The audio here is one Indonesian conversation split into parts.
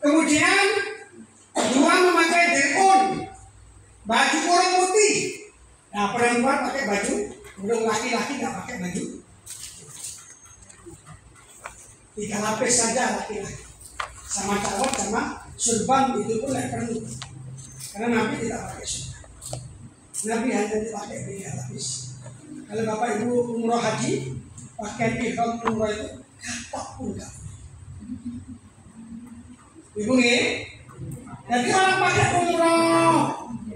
Kemudian kedua memakai dirun, baju kurung putih. Nah, perempuan pakai baju, kurung laki-laki nggak pakai baju. 3 lapis saja laki-laki. Sama cawat sama surban itu pun tidak perlu. Karena Nabi tidak pakai surban. Nabi hanya dipakai 3 lapis. Kalau Bapak Ibu umroh haji, pakai ihram umroh itu kapak pun enggak. Ibu nih, jadi orang pakai umroh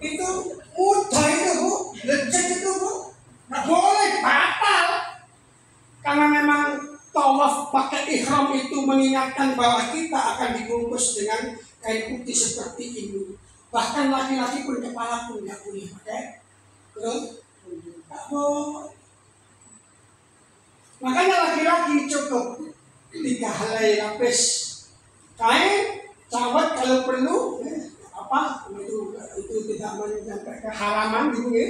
itu mudah itu Bu, lecet itu Bu, nggak boleh, batal. Karena memang tawaf pakai ihram itu mengingatkan bahwa kita akan dibungkus dengan kain putih seperti ini. Bahkan laki-laki pun kepala pun nggak boleh pakai. Betul? Nggak boleh. Makanya laki-laki cukup 3 helai lapis kain, cawat kalau perlu, apa itu tidak sampai keharaman gitu ya.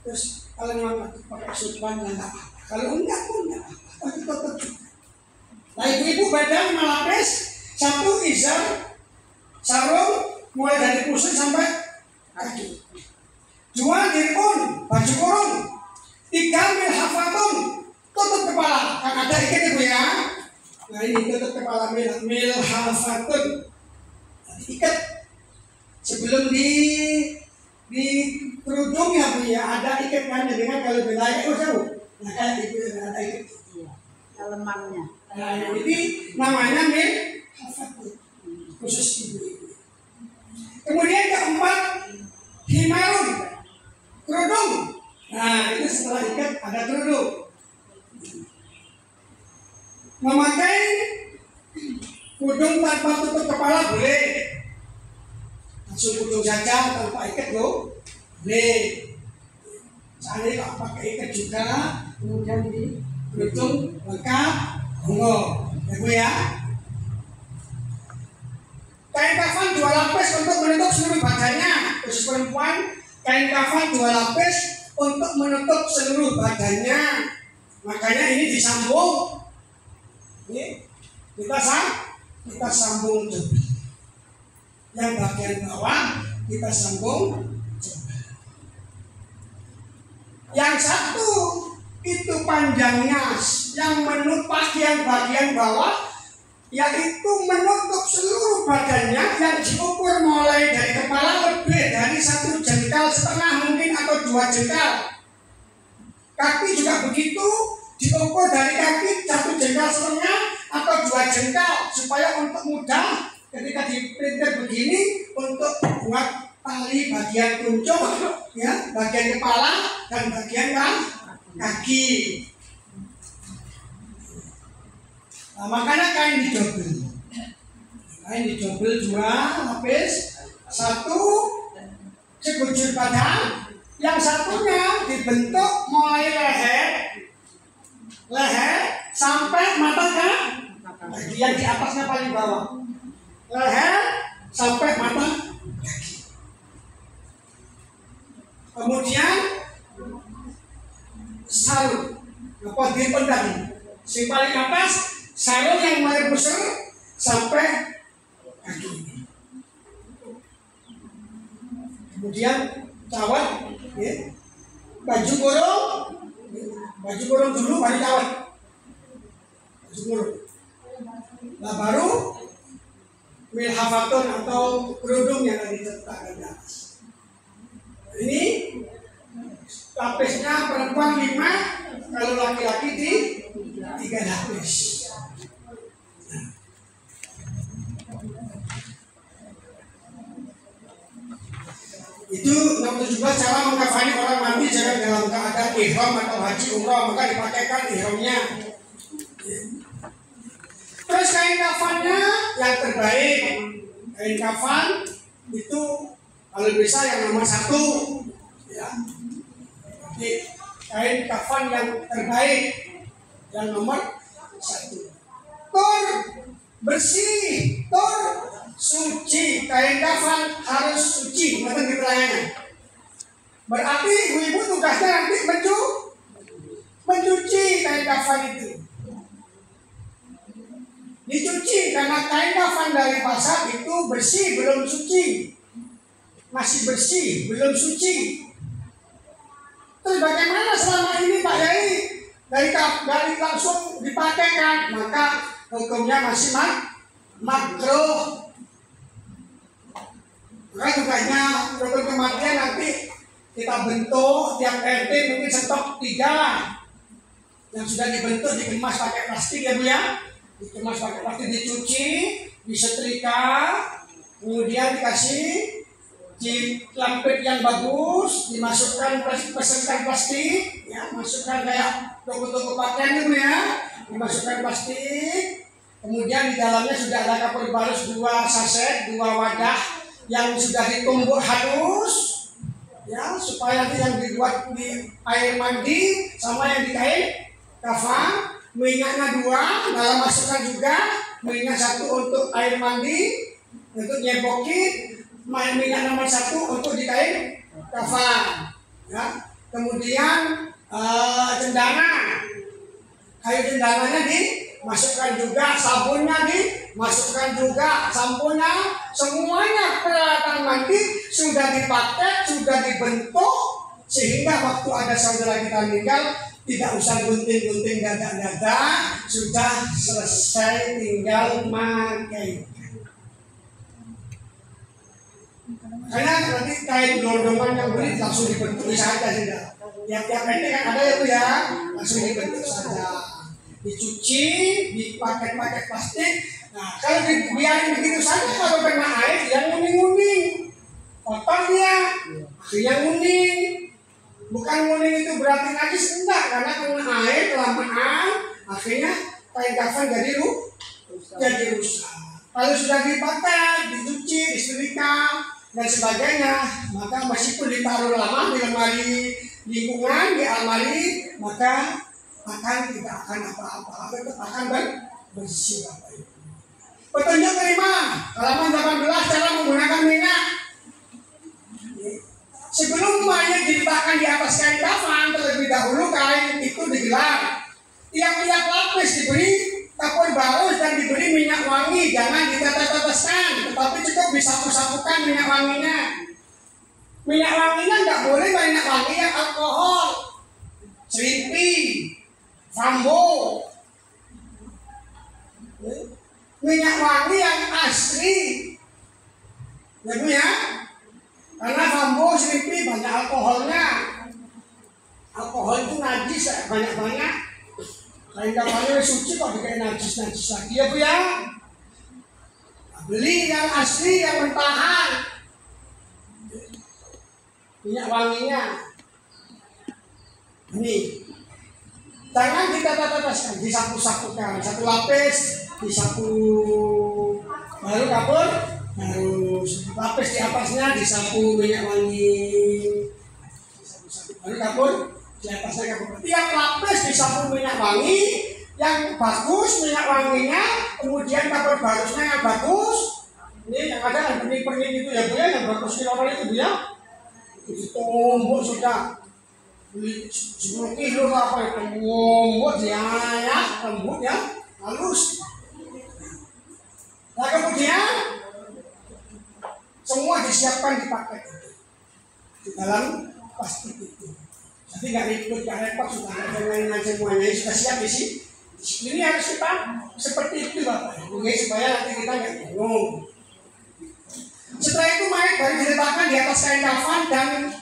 Terus kalau memang pakai surban ya nggak apa. Kalau enggak pun enggak apa. Tapi tetap juga. Nah ibu-ibu badan 5 lapis, 1 izar, sarung mulai dari pusat sampai kaki. 2 dirun, baju kurung. 3 milhafatun, tutup kepala. Kan ada ikat ibu ya. Nah ini tutup kepala milhafatun. Ikat sebelum di kerudung ya Bu ya, ada ikatnya dengan kalau wilayah jauh. Nah kayak itu ada ikat. Lemangnya. Nah ini namanya milhafatun, khusus ibu-ibu. Kemudian keempat, himarun, kerudung. Nah itu setelah ikat ada kerudung. Memakai kerudung tanpa tutup kepala boleh. Langsung kerudung saja tanpa ikat loh. Boleh. Soalnya kalau pakai ikat juga, kemudian di kerudung lengkap, enggak. Ya Bu ya. Kain kafan 2 lapis untuk menutup seluruh badannya. Khusus perempuan, kain kafan 2 lapis untuk menutup seluruh badannya. Makanya ini disambung. Ini kita sambung jubah. Yang bagian bawah kita sambung jubah. Yang satu itu panjangnya yang menutup bagian bawah, yaitu menutup seluruh badannya yang diukur mulai dari kepala lebih dari 1,5 jengkal mungkin atau 2 jengkal. Kaki juga begitu, diukur dari kaki 1,5 jengkal atau 2 jengkal supaya untuk mudah ketika diprinter begini untuk buat tali bagian kuncup, ya, bagian kepala dan bagian kaki. Nah, makanya kain didobel. Kain didobel 2 lapis, 1 sekujur badan, yang satunya dibentuk mulai leher sampai mata kaki. Yang di atasnya paling bawah. Leher sampai mata kaki. Kemudian sarung, apa dipendang. Si paling atas sarung yang mulai besar sampai kaki ini. Kemudian cawat, ya. Baju kurung dulu baru cawat. Baju kurung. Nah baru milhafatun atau kerudung yang tadi diletakkan di atas. Ini lapisnya perempuan 5, kalau laki-laki di 3 lapis. Itu nomor 17 cara mengkafani orang mati jangan dalam keadaan ihram atau haji umrah, maka dipakaikan ihramnya. Terus kain kafannya yang terbaik. Kain kafan itu kalau bisa yang nomor 1, ya. Jadi kain kafan yang terbaik yang nomor 1. Tur bersih, tur suci. Kain kafan harus suci, betul keterangannya. Berarti ibu-ibu tugasnya nanti mencuci kain kafan itu. Dicuci karena kain kafan dari pasar itu bersih belum suci, masih bersih belum suci. Terus bagaimana selama ini Pak Yai dari langsung dipakaikan, maka hukumnya masih makruh. Maka juga hukum kematian nanti kita bentuk tiap RT mungkin stok 3 yang sudah dibentuk, dikemas pakai plastik ya Bu ya, dikemas pakai plastik, dicuci, disetrika, kemudian dikasih lampet yang bagus, dimasukkan peserta plastik, ya masukkan kayak toko-toko pakaian itu ya, dimasukkan plastik, kemudian di dalamnya sudah ada kapur barus 2 saset, 2 wadah yang sudah ditumbuk halus. Ya, supaya nanti yang dibuat di air mandi sama yang di kain kafan, minyaknya 2, dalam masukkan juga minyak 1 untuk air mandi, untuk nyebokin, minyak nomor 1 untuk di kain kafan. Ya, kemudian cendana, kayu cendananya dimasukkan juga, sabunnya dimasukkan juga, samponya, semuanya peralatan mandi sudah dipakai, sudah dibentuk, sehingga waktu ada saudara kita meninggal tidak usah gunting-gunting dada-dada, sudah selesai tinggal pakai. Karena nanti kain gelondongan yang beli langsung dibentuk saja sudah. Tiap-tiap ini kan ada ya Bu ya, langsung dibentuk saja, dicuci, dipakai plastik. Nah, kalau dibiarin begitu saja, kalau kena air dia nguning-nguning, kotor dia, akhirnya nguning. Bukan nguning itu berarti najis, enggak, karena kena air kelamaan, akhirnya kain kafan jadi rusak. Kalau sudah dipakai, dicuci, disetrika dan sebagainya, maka meskipun ditaruh lama di lemari lingkungan, di almari, maka tidak akan apa-apa, tetap akan bersih. Petunjuk kelima, halaman 18, cara menggunakan minyak. Sebelum mayat diletakkan di atas kain kafan, terlebih dahulu kain itu digelar. Tiap-tiap lapis diberi kapur barus dan diberi minyak wangi, jangan ditetes-teteskan, tetapi cukup disapu-sapukan minyak wanginya. Minyak wanginya nggak boleh minyak wangi yang alkohol, Srimpi, Sambo. Minyak wangi yang asli, ya Bu ya, karena Sambo, Srimpi banyak alkoholnya. Alkohol itu najis ya, banyak-banyak. Kain kafannya suci kok dikain najis lagi ya Bu ya. Beli yang asli, yang mentahan, minyak wanginya. Ini jangan ditetes-teteskan, disapu-sapukan, 1 lapis disapu, baru kapur, baru lapis di atasnya disapu minyak wangi, baru kapur di atasnya kapur. Tiap lapis disapu minyak wangi yang bagus, minyak wanginya, kemudian kapur barusnya yang bagus. Ini yang ada benih-benih itu ya Bu ya, yang bagus kiloan itu Bu ya, ditumbuk sudah 10 kilo apa itu, tumbuk dia ya, lembut ya, halus. Nah kemudian semua disiapkan dipakai di dalam plastik itu. Jadi nggak ribut, nggak repot, sudah ada lain-lain semuanya sudah siap di sini. Ini harus kita seperti itu Bapak Ibu, supaya nanti kita nggak bingung. Setelah itu mayat baru diletakkan di atas kain kafan dan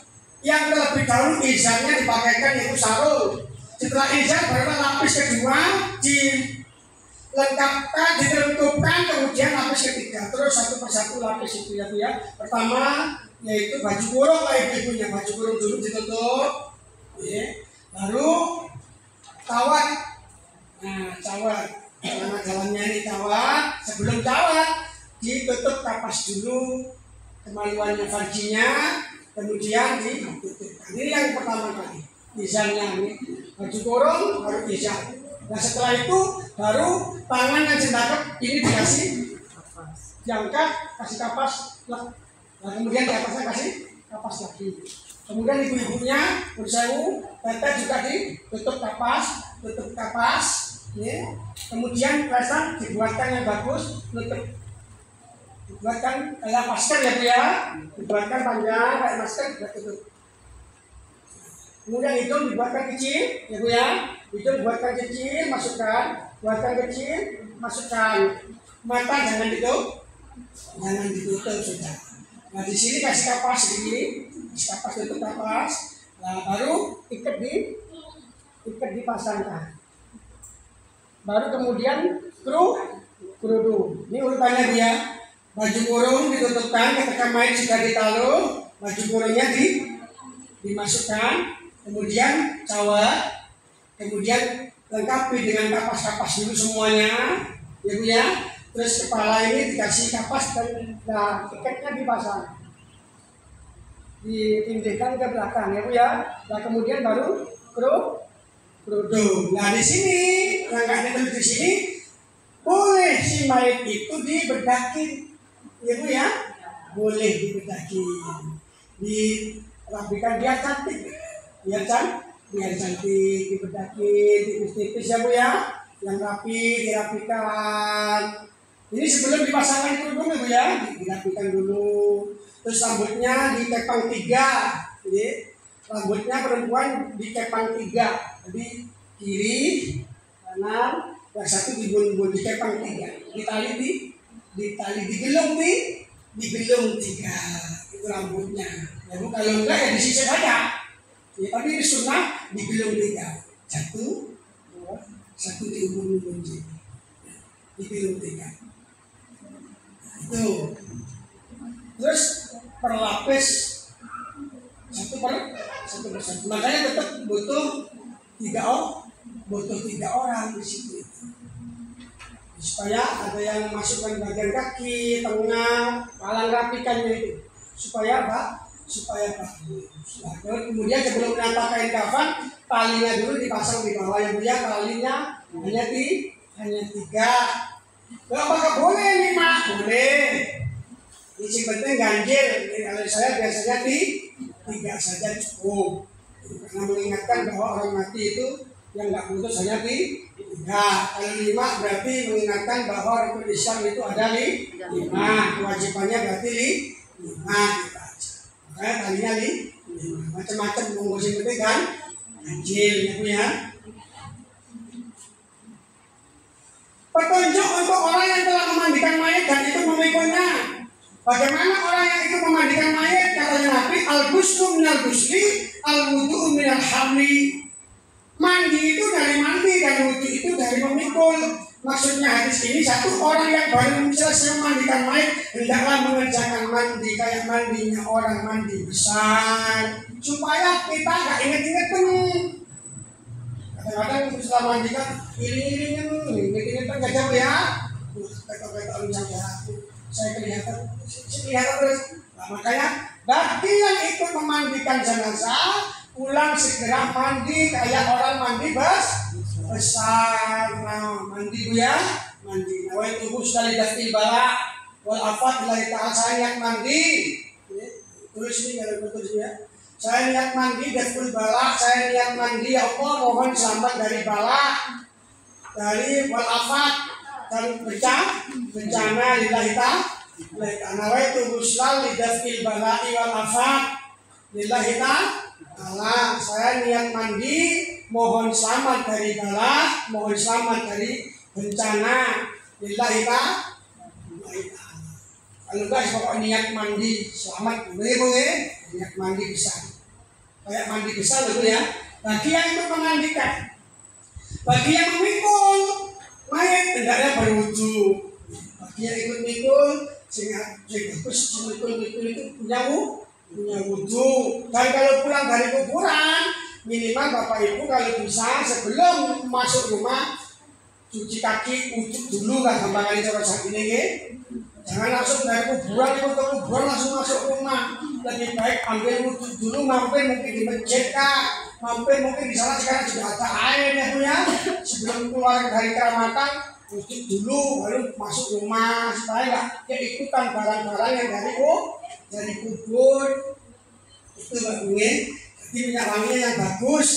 yang terlebih dahulu izannya dipakaikan yaitu sarung. Setelah izan baru lapis kedua dilengkapkan, ditentukan, kemudian lapis ketiga. Terus satu persatu lapis itu ya Bu ya. Pertama yaitu baju kurung lah ibu-ibunya, baju kurung dulu ditutup, ya. Baru kawat. Nah kawat, nama jalannya ini kawat. Sebelum kawat ditutup kapas dulu kemaluannya farjinya, kemudian ditutupkan. Ini yang pertama kali izannya, ini baju kurung baru izan. Nah setelah itu baru tangan yang sedekap ini dikasih diangkat, kasih kapas, nah kemudian di atasnya kasih kapas lagi. Kemudian ibu-ibunya bersewu, teteh juga ditutup kapas, tutup kapas. Ya. Kemudian pasang dibuatkan yang bagus, nutup. Dibuatkan kayak masker ya Bu ya, dibuatkan panjang kayak masker, tutup. Kemudian hidung dibuatkan kecil, ya Bu ya, hidung dibuatkan kecil, masukkan, buatkan kecil, masukkan. Mata jangan ditutup, sudah. Nah di sini kasih kapas begini, kasih kapas tutup kapas. Nah baru ikat dipasangkan. Baru kemudian kerudung. Ini urutannya dia. Baju kurung ditutupkan ketika main sudah ditaruh, baju kurungnya dimasukkan, kemudian cawat, kemudian lengkapi dengan kapas-kapas dulu semuanya, ya Bu ya. Terus kepala ini dikasih kapas dan ikatnya dipasang, dipindahkan ke belakang ya Bu ya. Nah kemudian baru kerudung. Nah di sini langkahnya di sini boleh si mayat itu dibedakin, ya Bu ya, boleh dibedakin, dirapikan biar cantik, biar cantik, dibedakin tipis-tipis ya Bu ya, yang rapi dirapikan. Ini sebelum dipasangkan kerudung ya Bu ya, dirapikan dulu. Terus rambutnya dikepang 3, jadi rambutnya perempuan dikepang 3, jadi kiri, kanan, yang satu dibun-bun dikepang 3, digelung 3, itu rambutnya. Ya Bu, kalau enggak ya disisir saja. Ya, tapi di sunnah digelung 3, satu diubun-ubun digelung 3. Itu. Terus perlapis satu persatu. Makanya tetap butuh 3 orang di situ. Supaya ada yang masukkan bagian kaki, tengah, palang rapikannya itu. Supaya bagus. Nah, kemudian sebelum menata kain kafan, talinya dulu dipasang di bawah ya Bu ya. Talinya hanya 3. Apakah boleh 5? Boleh. Ini penting ganjil. Kalau saya biasanya 3 saja cukup. Karena mengingatkan bahwa orang mati itu yang nggak putus hanya 3. Kalau 5 berarti mengingatkan bahwa rukun Islam itu ada 5. Kewajibannya berarti 5 kita aja. Makanya talinya 5. Macam-macam mengusir penting kan ganjil ya Bu ya. Petunjuk untuk orang yang telah memandikan mayat dan itu memikulnya. Bagaimana orang yang itu memandikan mayat? Katanya Nabi, al-ghuslu minal ghusli, al-wudu'u minal hamli. Mandi itu dari mandi dan wudu itu dari memikul. Maksudnya hadis ini, satu orang yang baru selesai memandikan mayat hendaklah mengerjakan mandi kayak mandinya orang mandi besar, supaya kita gak inget-inget penuh. Kadang-kadang setelah mandi kan iring-iringan kan gajah ya. Kata-kata misalnya saya kelihatan terus. Nah, makanya bagi yang ikut memandikan jenazah, pulang segera mandi kayak orang mandi besar. Nah, mandi Bu ya, mandi. Nah, itu sekali dafil bala wal afat lillahi ta'ala, saya niat mandi. Tulis ini kalau tulis ya. Saya niat mandi dafil bala, saya niat mandi ya Allah, mohon selamat dari bala, dari wal afat, dari bencana lillahi ta'ala. Wa itu husnal lidafil bala'i wal afat lillahi ta'ala. Saya niat mandi mohon selamat dari bala, mohon selamat dari bencana lillahi ta'ala. Kalau guys pokoknya niat mandi selamat boleh niat mandi besar. Kayak mandi besar betul ya. Bagi yang itu memandikan, bagi yang memikul mayat hendaknya berwudu. Bagi yang ikut mikul sehingga mikul itu punya wudu. Dan kalau pulang dari kuburan, minimal Bapak Ibu kalau bisa sebelum masuk rumah cuci kaki, wudu dulu lah gampangan cara saat ini. Jangan langsung dari kuburan langsung masuk rumah. Lebih baik ambil wudu dulu, mampir mungkin di masjid Kak, mampir mungkin di sana sekarang sudah ada air ya Bu ya. Sebelum keluar dari keramatan wudu dulu baru masuk rumah supaya nggak keikutan barang-barang yang dari kubur. Itu Mbak Bungin. Jadi minyak wanginya yang bagus.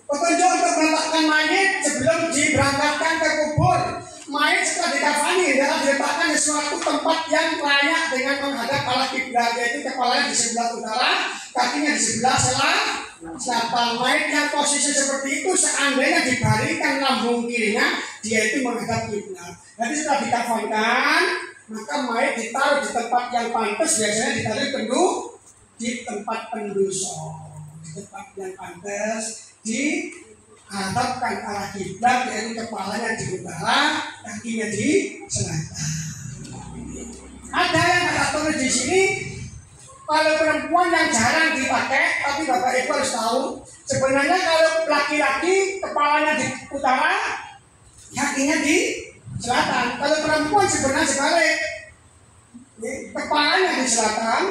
Petunjuk untuk meletakkan mayit sebelum diberangkatkan ke kubur. Mayit setelah dikafani adalah diletakkan di suatu tempat yang layak dengan menghadap arah kiblat, yaitu kepalanya di sebelah utara, kakinya di sebelah selatan. Mayit yang posisi seperti itu seandainya dibaringkan lambung kirinya, dia itu menghadap kiblat. Jadi setelah dikafankan, maka mayit ditaruh di tempat yang pantas, biasanya ditaruh di tempat pendosa, di tempat yang pantas, dihadapkan arah kiblat, yaitu kepalanya di utara, kakinya di selatan. Ada yang kata tulis di sini, kalau perempuan yang jarang dipakai, tapi Bapak Ibu harus tahu, sebenarnya kalau laki-laki kepalanya di utara, kakinya di selatan. Kalau perempuan sebenarnya sebalik, kepalanya di selatan,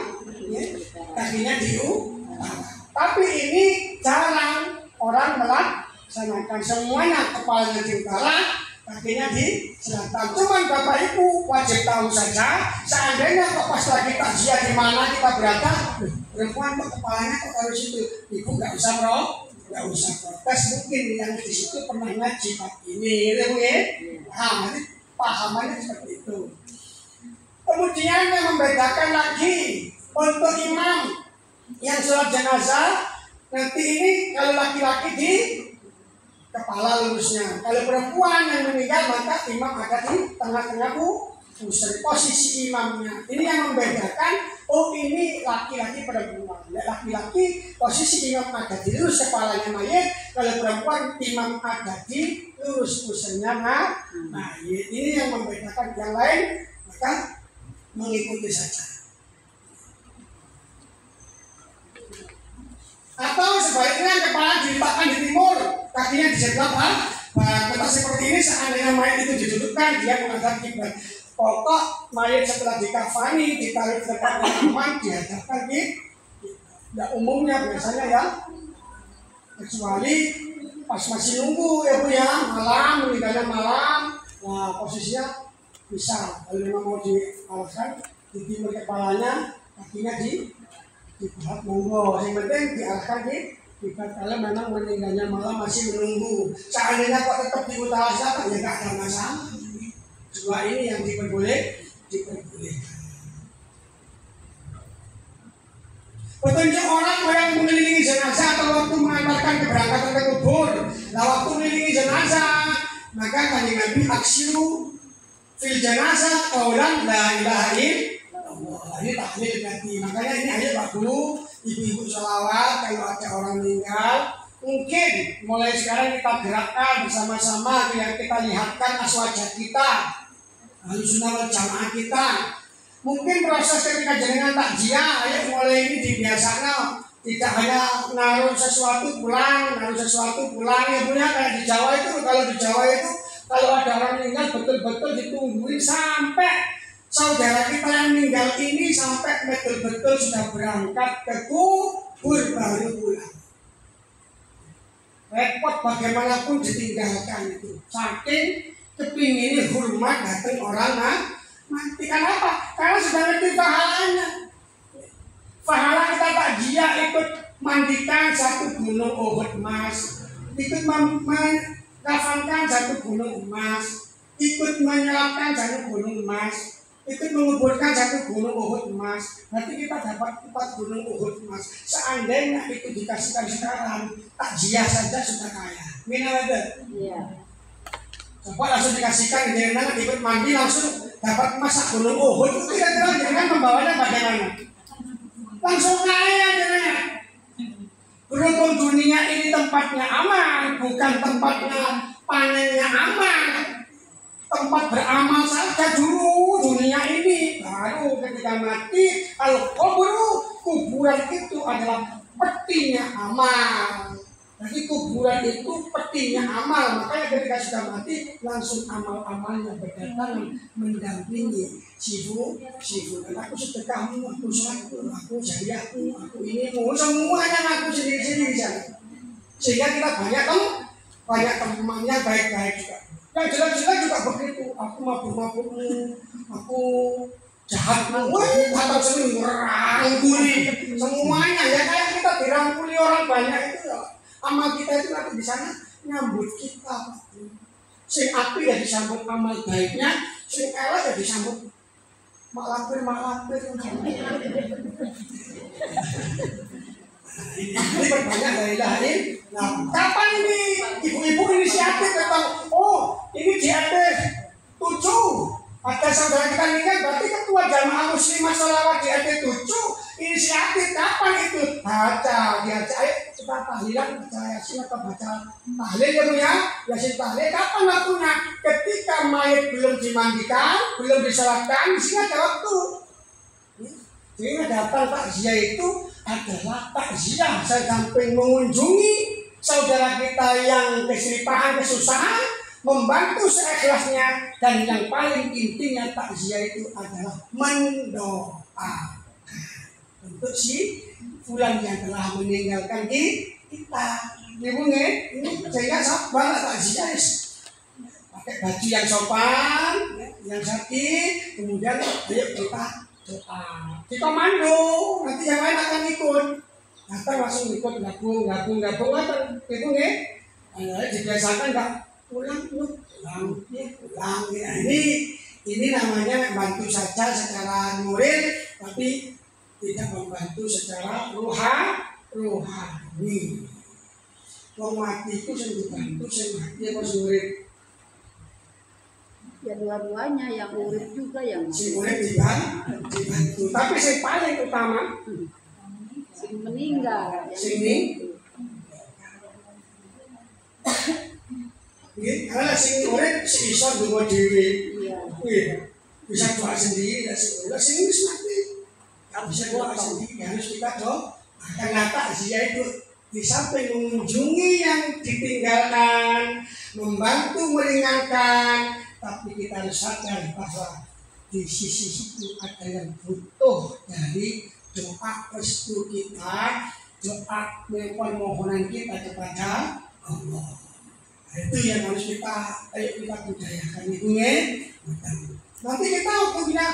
kakinya di utara. Tapi ini jarang orang melaksanakan, semuanya kepalanya di utara, kakinya di selatan. Cuman Bapak Ibu wajib tahu saja, seandainya kok pas lagi takziah di mana kita berangkat, perempuan kok kepalanya kok harus itu, Ibu nggak usah protes. Mungkin yang di situ pernah ngaji bab ini, gitu ya. Nah, nanti pahamannya seperti itu. Kemudian yang membedakan lagi untuk imam yang sholat jenazah, nanti ini kalau laki-laki di kepala lurusnya, kalau perempuan yang meninggal maka imam ada di tengah-tengah pusat, posisi imamnya. Ini yang membedakan, oh ini laki-laki perempuan. Laki-laki posisi imam ada di lurus kepalanya mayit, kalau perempuan imam ada di lurus pusatnya mayit. Ini yang membedakan, yang lain maka mengikuti saja. Atau sebaliknya kepala diletakkan di timur, kakinya di sebelah barat. Seperti ini seandainya mayat itu didudukkan, dia menghadap kiblat. Pokok mayat setelah dikafani, ditaruh ke tempat yang aman, dihadapkan di ya umumnya biasanya ya, kecuali pas masih nunggu ya Bu ya, malam, meninggalnya malam, nah posisinya bisa, kalau memang mau diarahkan di timur kepalanya, kakinya di barat monggo. Yang penting diarahkan di kiblat. Kalau memang meninggalnya malam masih menunggu, seandainya kok tetap di utara selatan ya nggak ada masalah. Dua ini yang diperbolehkan. Petunjuk orang yang mengelilingi jenazah atau waktu mengantarkan keberangkatan ke kubur. Nah, waktu mengelilingi jenazah, maka Kanjeng Nabi aksiru fil jenazah qaulan la ilaha illallah. Ini tahlil berarti. Makanya ini ayat bagus. Ibu-ibu sholawat kalau ada orang meninggal, mungkin mulai sekarang kita gerakkan bersama-sama, biar kita lihatkan aswajah kita, Ahlussunnah wal Jamaah kita. Mungkin proses ketika jenengan takziah, ayo mulai ini dibiasakan, tidak hanya naruh sesuatu pulang ya punya kayak di Jawa itu. Kalau di Jawa itu kalau ada orang meninggal betul-betul ditungguin sampai saudara kita yang meninggal ini sampai betul-betul sudah berangkat ke kubur baru pulang. Repot bagaimanapun ditinggalkan itu. Saking kepingin hormat datang orang mati. Kenapa? Karena sudah ngerti pahalanya. Pahala kita takziah ikut mandikan satu gunung Uhud emas, ikut mengkafankan satu gunung emas, ikut menyelatkan satu gunung emas, ikut menguburkan satu gunung Uhud emas. Nanti kita dapat 4 gunung Uhud emas. Seandainya itu dikasihkan sekarang, takziah saja sudah kaya. Mina ada? Iya. Coba langsung dikasihkan jenengan ikut mandi langsung dapat emas gunung Uhud. Itu kira-kira jenengan membawanya bagaimana? Langsung kaya jenengan. Beruntung dunia ini tempatnya aman, bukan tempatnya panennya aman. Tempat beramal saja dulu dunia ini, baru ketika mati al-qabru, kuburan itu adalah petinya amal. Jadi kuburan itu petinya amal, makanya ketika sudah mati langsung amal-amalnya berdatangan mendampingi sifu. Aku sedekahmu, aku sholatku, aku jariahku, aku inimu, semuanya aku sendiri-sendiri sana. Sehingga kita banyak temannya baik-baik juga. Yang jelas-jelas juga begitu. Aku mabuk-mabukmu, aku jahatmu, atau sering merangkuli semuanya. Ya kayak kita dirangkuli orang banyak itu ya. amal kita itu nanti di sana nyambut kita. Sing api ya disambut amal baiknya, sing elek ya disambut maklapir. Ini berbanyak dari lain. Nah, kapan ini ibu-ibu inisiatif tentang ini di RT 7 ada saudara kita meninggal, berarti ketua jamaah muslimah sholawat di RT 7 inisiatif kapan itu? Baca, diajak, ayo kita tahlilan, baca yasin atau baca tahlil ya Bu ya, yasin tahlil. Kapan waktunya? Ketika mayat belum dimandikan, belum disalatkan, di sini ada waktu. Jadi datang takziah itu adalah takziah samping mengunjungi saudara kita yang kesulitan, kesusahan, membantu seikhlasnya, dan yang paling intinya takziah itu adalah mendoakan untuk si fulan yang telah meninggalkan kita. Ibu ini saya sabar takziah pakai baju yang sopan, yang sakit, kemudian ayo kita doa. Kita komando, nanti yang lain akan ikut. Datang langsung ikut gabung datang itu nih. Dibiasakan nggak pulang. Ya, ini namanya bantu saja secara nuril, tapi tidak membantu secara rohani. Wong mati itu sing dibantu, sing mati apa urip? Ya dua-duanya, yang urip juga yang sing urip dibantu. Tapi sing paling utama sing meninggal. Sing karena sing urip si iso ndonga dhewe. Iya. Bisa doa sendiri, sing wis mati. Kan bisa doa sendiri, harus kita doa. Karena takziah itu di samping mengunjungi yang ditinggalkan, membantu meringankan, tapi kita harus sadar bahwa di sisi itu ada yang butuh dari doa restu kita, doa permohonan kita kepada Allah. Itu yang harus kita budayakan itu ya. Nanti kita waktunya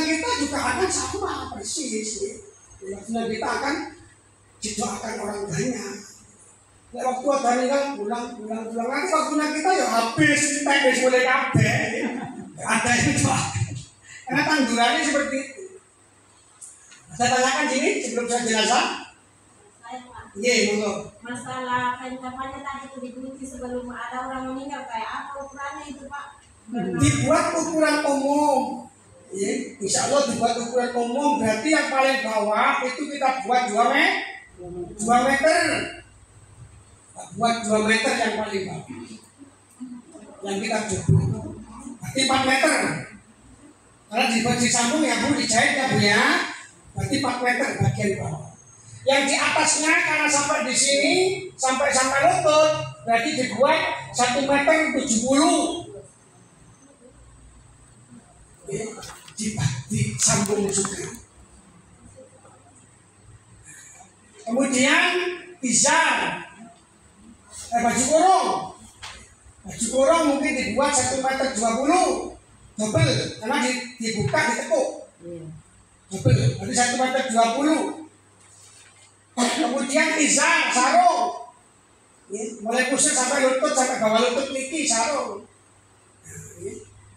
kita juga akan sama persis ya. Waktunya kita akan didoakan orang banyak. Waktu ada meninggal pulang. Nanti waktunya kita ya habis mulai kabeh. Ada yang doakan. Karena tandurannya seperti itu. Saya tanyakan sini sebelum saya jenazah. Iya, monggo. Masalah kain kafannya tadi itu digunting sebelum ada orang meninggal, kayak apa ukurannya itu Pak? Dibuat ukuran umum. Ya, insya Allah dibuat ukuran umum, berarti yang paling bawah itu kita buat 2 meter. Buat 2 meter yang paling bawah. Yang kita jebol. Berarti 4 meter. Karena dibuat disambung ya Bu, dijahit ya Bu ya. Berarti 4 meter bagian bawah. Yang di atasnya karena sampai di sini sampai lutut, berarti dibuat 1 meter 70. Disambung juga. Kemudian izar, baju kurung mungkin dibuat 1 meter 20, double karena dibuka ditekuk, double, berarti 1 meter 20. Kemudian izar, sarung, mulai pusat sampai lutut, sampai bawah lutut niki sarung.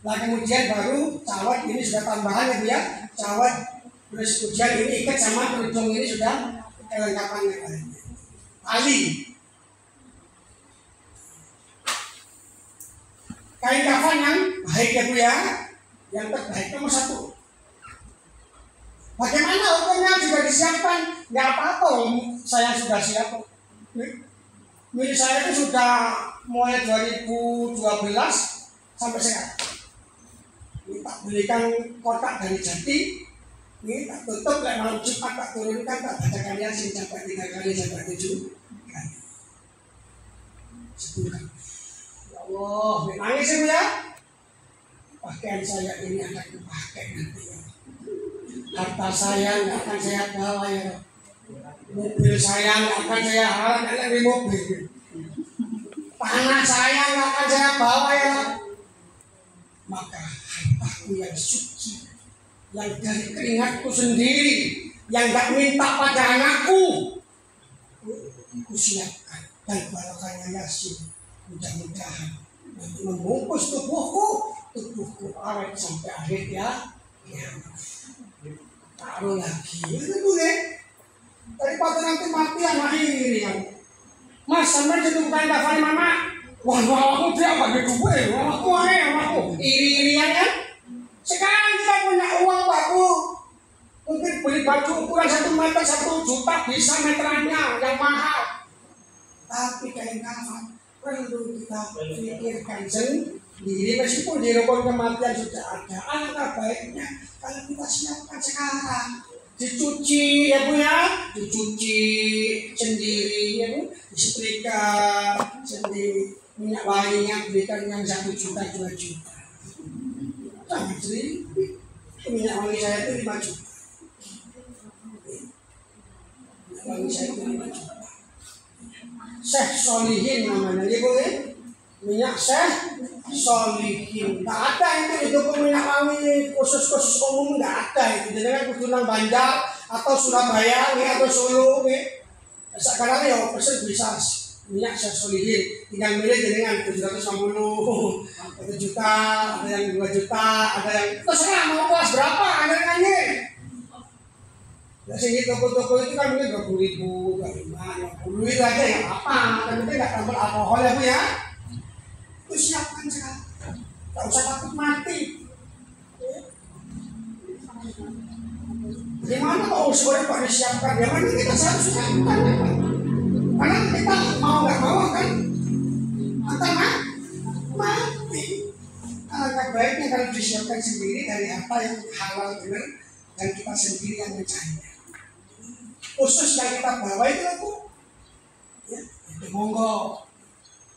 Nah kemudian baru cawat, ini sudah tambahan ya, cawat, terus kemudian ini ikat sama kerudung, ini sudah kelengkapan yang lainnya. Tali, kain kafan yang baik ya Bu ya, yang terbaik nomor 1. Bagaimana hukumnya juga disiapkan? Ya apa-apa, saya sudah siap. Milik saya itu sudah mulai 2012 sampai sekarang. Ini tak belikan kotak dari Jati, ini tak tutup, malam Jumat tak turunkan, tak baca kalian sini sampai 3 kali sampai 7 kali. 10 kali. Ya Allah, nangis ya. Pakaian saya ini akan dipakai nanti ya. Harta saya nggak akan saya bawa ya. Mobil saya nggak akan saya halang di mobil. Tanah saya nggak akan saya bawa ya. Maka hartaku yang suci, yang dari keringatku sendiri, yang nggak minta pada anakku, aku siapkan dan barokahnya Yasin mudah-mudahan nanti membungkus tubuhku awet sampai akhir ya. Taruh lagi itu boleh daripada nanti mati anak ini ya. Mas sampai ditentukan daftar mama. Wah, aku dia apa gitu gue? Aku iri-irian kan? Sekarang kita punya uang baku, mungkin beli baju ukuran 1 meter 1 juta bisa meterannya yang mahal. Tapi kain kafan perlu kita pikirkan sendiri meskipun di rukun kematian sudah ada. Alangkah baiknya kalau kita siapkan sekarang. Dicuci ya Bu ya, dicuci sendiri ya Bu, disetrika sendiri, minyak wanginya berikan yang 1 juta 2 juta. Jangan sendiri, minyak wangi saya itu 5 juta. Minyak wangi saya itu 5 juta. Syekh Solihin namanya, ya Bu ya. Minyak Syekh Solihin. Nggak ada itu minyak wangi khusus umum, nggak ada itu. Jadi kan kudu nang Bandar atau Surabaya atau Solo sekarang ya pesen bisa minyak Syekh Solihin. Tinggal milih dengan 750, 1 juta, ada yang 2 juta, ada yang terserah mau kelas berapa anggarannya. Biasanya toko-toko itu kan mungkin 20.000, 50 itu aja ya apa, tapi nggak tambah alkohol ya Bu ya. Itu siapkan sekarang, gak usah takut mati. Gimana kalau usulnya Pak disiapkan? Ya mana kita harus siapkan ya Pak. Karena kita mau nggak mau kan, akan mati. Alangkah baiknya kalau disiapkan sendiri dari apa yang halal benar dan kita sendiri yang mencarinya. Khusus yang kita bawa itu aku, ya itu monggo,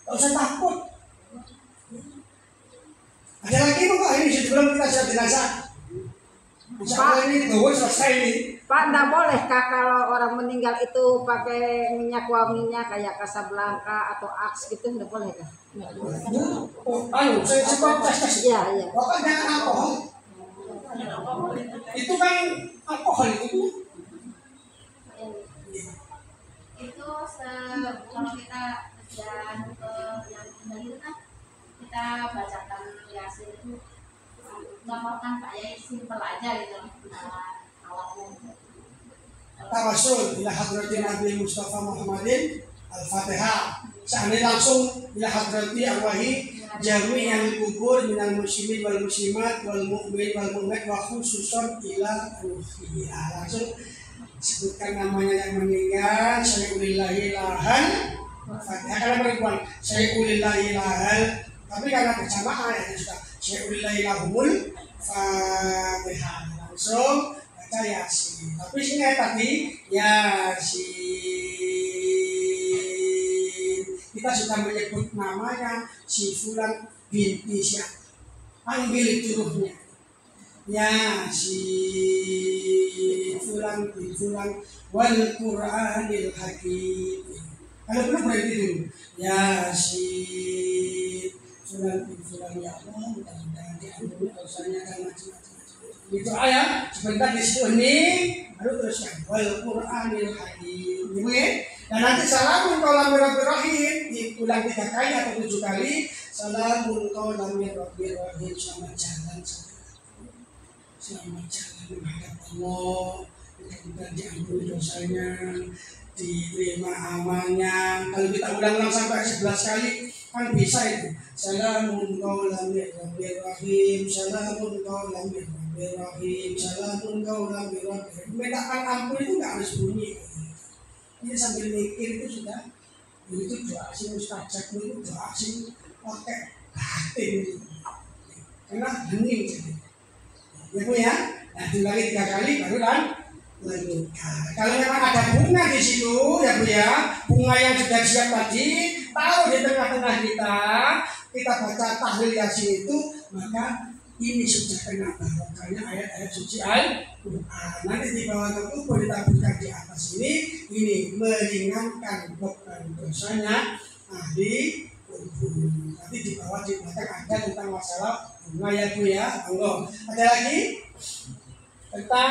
gak usah takut. Ada lagi kok ini sebelum kita siap jenazah. Insya ini tuh selesai nih. Pak, enggak boleh Kak kalau orang meninggal itu pakai minyak wanginya kayak Casablanca atau Axe gitu, enggak boleh Kak? Oh, ayo saya coba tes. Iya. Bapak jangan alkohol. Itu kan alkohol itu. Itu kalau kita jalan ke yang kembali itu kan kita bacakan Yasin itu gampang Pak ya, simpel aja gitu alatnya. Tawasul ila hadrati Nabi Mustafa Muhammadin Al-Fatihah. Seandainya langsung ila hadrati arwahi jami'al kubur minal muslimin wal muslimat wal mu'min wal mu'minat wa khususan ila ruhiyah. Langsung sebutkan namanya yang meninggal. Syai'ulillahi lahal Fatihah karena perempuan Syai'ulillahi lahal, tapi karena berjamaah ya sudah Syai'ulillahi lahumul Fatihah. Langsung baca Yasin. Tapi sini tadi Yasin kita sudah menyebut namanya si Fulan binti siapa, panggil juruhnya Yasin Fulan bin Fulan wal Qur'anil Hakim. Kalau belum berhenti dulu Yasin Fulan bin Fulan, ya Allah mudah-mudahan diampuni dosanya dan macam-macam. Itu ayat sebentar di sini baru terus yang wal Qur'anil Hakim. Dan nanti salamun qaulan min rabbir rahim diulang 3 kali atau 7 kali. Salamun qaulan min rabbir rahim, selamat jalan menghadap Allah, mudah-mudahan diampuni dosanya, diterima amalnya. Kalau kita ulang-ulang sampai 11 kali kan bisa itu. Salamun qaulan min rabbir rahim, salamun qaulan min rabbir rahim, salamun qaulan min rabbir rahim. Mintakan ampun itu nggak harus bunyi. Ini sambil mikir itu sudah. Itu doa asing mustajab itu doa asing pakai batin itu. Karena hening jadi. Ya Bu ya. Nah diulangi 3 kali baru kan lanjutkan. Kalau memang ada bunga di situ ya Bu ya, bunga yang sudah siap tadi, tahu di tengah-tengah kita baca tahlil Yasin itu, maka ini sudah kena barokahnya ayat-ayat suci Al-Quran. Nanti di bawah itu boleh ditaburkan di atas ini meringankan beban dosanya ahli kubur. Nanti di bawah di belakang ada tentang masalah bunga ya Bu ya. Ada lagi tentang